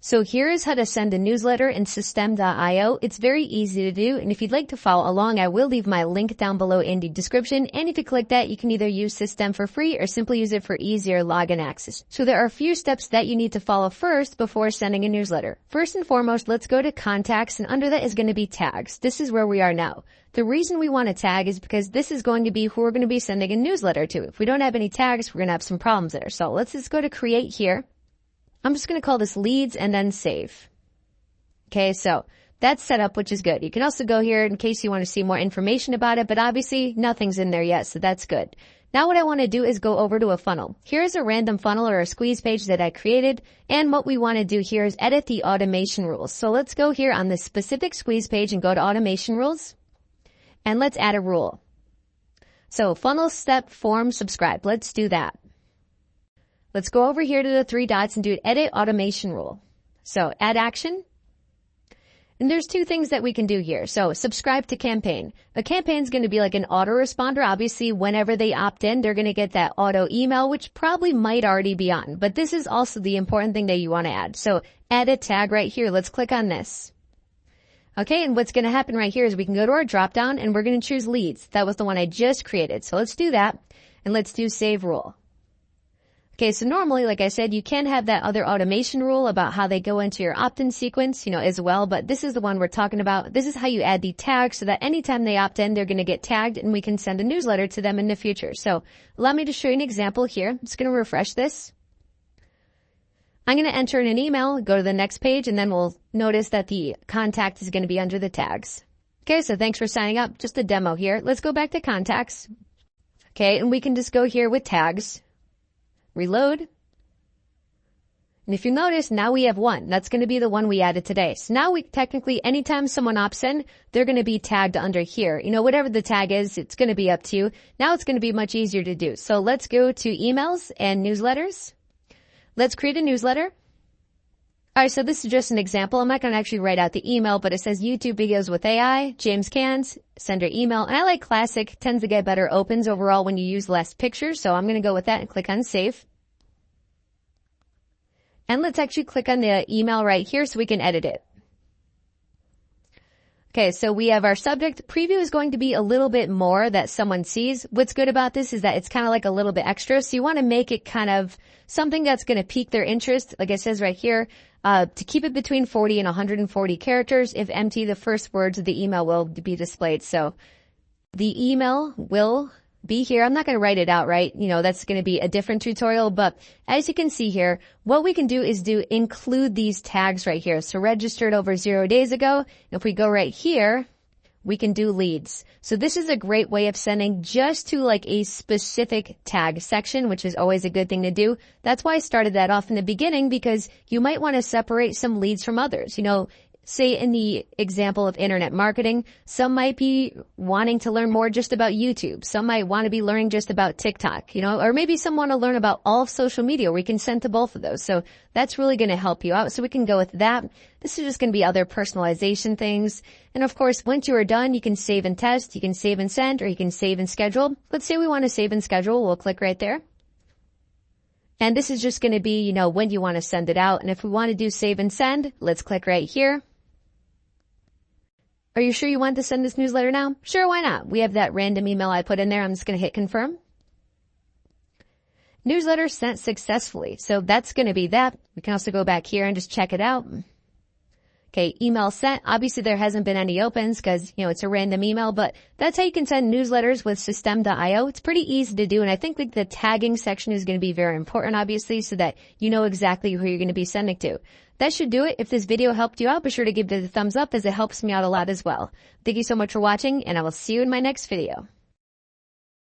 So here is how to send a newsletter in Systeme.io. It's very easy to do, and if you'd like to follow along, I will leave my link down below in the description, and if you click that, you can either use Systeme for free or simply use it for easier login access. So there are a few steps that you need to follow first before sending a newsletter. First and foremost, let's go to contacts, and under that is going to be tags. This is where we are now. The reason we want to tag is because this is going to be who we're going to be sending a newsletter to. If we don't have any tags, we're going to have some problems there. So let's just go to create here. I'm just going to call this leads and then save. Okay, so that's set up, which is good. You can also go here in case you want to see more information about it, but obviously nothing's in there yet, so that's good. Now what I want to do is go over to a funnel. Here's a random funnel or a squeeze page that I created, and what we want to do here is edit the automation rules. So let's go here on this specific squeeze page and go to automation rules, and let's add a rule. So funnel step form subscribe. Let's do that. Let's go over here to the three dots and do edit automation rule. So add action. And there's two things that we can do here. So subscribe to campaign. A campaign is going to be like an autoresponder. Obviously, whenever they opt in, they're going to get that auto email, which probably might already be on. But this is also the important thing that you want to add. So add a tag right here. Let's click on this. Okay, and what's going to happen right here is we can go to our drop down and we're going to choose leads. That was the one I just created. So let's do that and let's do save rule. Okay, so normally, like I said, you can have that other automation rule about how they go into your opt-in sequence, as well, but this is the one we're talking about. This is how you add the tag so that anytime they opt in, they're going to get tagged and we can send a newsletter to them in the future. So allow me to show you an example here. I'm just going to refresh this. I'm going to enter in an email, go to the next page, and then we'll notice that the contact is going to be under the tags. Okay, so thanks for signing up. Just a demo here. Let's go back to contacts. Okay, and we can just go here with tags. Reload. And if you notice, now we have one. That's going to be the one we added today. So now we technically, anytime someone opts in, they're going to be tagged under here. Whatever the tag is, it's going to be up to you. Now it's going to be much easier to do. So let's go to emails and newsletters. Let's create a newsletter. All right, so this is just an example. I'm not going to actually write out the email, but it says YouTube videos with AI, James Cans, send your email. And I like classic, tends to get better opens overall when you use less pictures. So I'm going to go with that and click on save. And let's actually click on the email right here so we can edit it. Okay, so we have our subject. Preview is going to be a little bit more that someone sees. What's good about this is that it's kind of like a little bit extra. So you want to make it kind of something that's going to pique their interest. Like it says right here, to keep it between 40 and 140 characters. If empty, the first words of the email will be displayed. So the email will be here. I'm not going to write it out, right? That's going to be a different tutorial, but as you can see here, what we can do is include these tags right here. So registered over 0 days ago. If we go right here, we can do leads. So this is a great way of sending just to like a specific tag section, which is always a good thing to do. That's why I started that off in the beginning, because you might want to separate some leads from others. Say in the example of internet marketing, some might be wanting to learn more just about YouTube. Some might want to be learning just about TikTok, or maybe some want to learn about all of social media. We can send to both of those. So that's really going to help you out. So we can go with that. This is just going to be other personalization things. And of course, once you are done, you can save and test, you can save and send, or you can save and schedule. Let's say we want to save and schedule. We'll click right there. And this is just going to be, when you want to send it out. And if we want to do save and send, let's click right here. Are you sure you want to send this newsletter now? Sure, why not? We have that random email I put in there. I'm just going to hit confirm. Newsletter sent successfully. So that's going to be that. We can also go back here and just check it out. Okay, email sent. Obviously, there hasn't been any opens because, it's a random email, but that's how you can send newsletters with Systeme.io. It's pretty easy to do, and I think the tagging section is going to be very important, obviously, so that you know exactly who you're going to be sending to. That should do it. If this video helped you out, be sure to give it a thumbs up as it helps me out a lot as well. Thank you so much for watching, and I will see you in my next video.